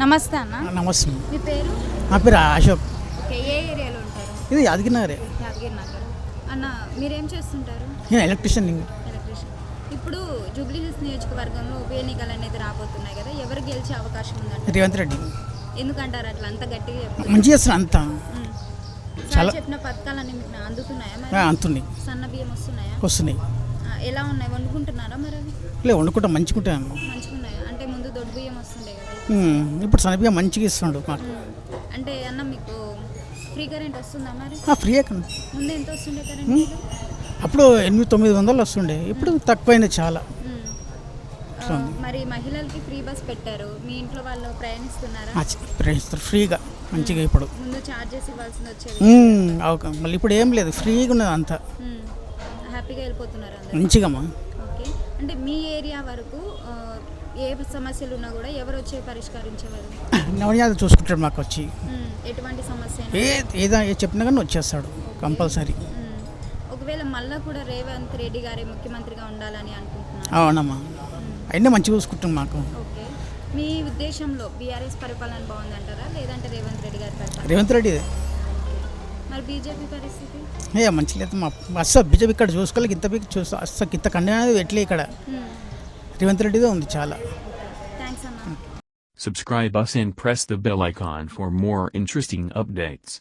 నమస్తే అన్న. నమస్తే. మీ పేరు? నా పేరు అశోక్. ఓకే, ఏ ఏరియాలో ఉంటారు? ఇది యాదగిరినగరే. యాదగిరి నగర్. అన్న మీరేం చేస్తుంటారు? నేను ఎలక్ట్రీషియన్. ఎలక్ట్రీషియన్. ఇప్పుడు జూబ్లీ హిల్స్ నియోజకవర్గంలో ఉప ఎన్నికలు అనేది రాబోతున్నాయి కదా, ఎవరు గెలిచే అవకాశం ఉందంట? రేవంత్ రెడ్డి. ఎందుకంటారు అట్లా అంత గట్టిగా చెప్తారు? మంచిగా చేస్తున్నా అంతా. చాలా చెప్పిన పథకాలన్నీ మీకు అందుతున్నాయా? మరి అంతున్నాయి. సన్న బియ్యం వస్తున్నాయా? వస్తున్నాయి. ఎలా ఉన్నాయి, వండుకుంటున్నారా మరి? అవి లే వండుకుంటా మంచిగుంటాను. మంచిగా ఉన్నాయా? అంటే ముందు దొడ్డు బియ్యం వస్తుండే కదా, ఇప్పుడు సన్నబియ్య మంచిగా ఇస్తుండు మాకు. అంటే అన్న మీకు ఫ్రీ కరెంట్ వస్తుందా మరి? ఫ్రీ కన్నా ముందు ఎంత వస్తుండే కరెంట్? అప్పుడు 800-900 వస్తుండే, ఇప్పుడు తక్కువైంది చాలా. మరి మహిళలకి ఫ్రీ బస్ పెట్టారు, మీ ఇంట్లో వాళ్ళు ప్రయాణిస్తున్నారా? ప్రయాణిస్తారు ఫ్రీగా మంచిగా. ఇప్పుడు ముందు చార్జెస్ ఇవ్వాల్సింది వచ్చేది, మళ్ళీ ఇప్పుడు ఏం లేదు, ఫ్రీగా ఉన్నది అంతా. హ్యాపీగా వెళ్ళిపోతున్నారు అందరూ మంచిగా. ఓకే, అంటే మీ ఏరియా వరకు ఏ సమస్యలు ఉన్నా కూడా ఎవరు వచ్చి పరిష్కరించేవారు? నవన్యాలు చూసుకుంటాడు మాకు వచ్చి. ఎటువంటి సమస్య ఏదో చెప్పినా కానీ వచ్చేస్తాడు కంపల్సరీ. ఒకవేళ మళ్ళీ కూడా రేవంత్ రెడ్డి గారే ముఖ్యమంత్రిగా ఉండాలని అనుకుంటున్నారు? అవునమ్మా, అయినా మంచిగా చూసుకుంటాం మాకు. ఓకే, మీ ఉద్దేశంలో బీఆర్ఎస్ పరిపాలన బాగుందంటారా లేదంటే రేవంత్ రెడ్డి గారి పరిపాలన? రేవంత్ రెడ్డి. మరి బీజేపీ పరిస్థితి మంచి లేదు మా అస్సలు. బీజేపీ ఇక్కడ చూసుకోవాలి, ఇంత బీక్ అస్సలు ఇంత కన్నా ఎట్లే ఇక్కడ. రేవంత్ రెడ్డిదే ఉంది చాలా. థ్యాంక్స్ అన్న. Subscribe us and press the bell icon for more interesting updates.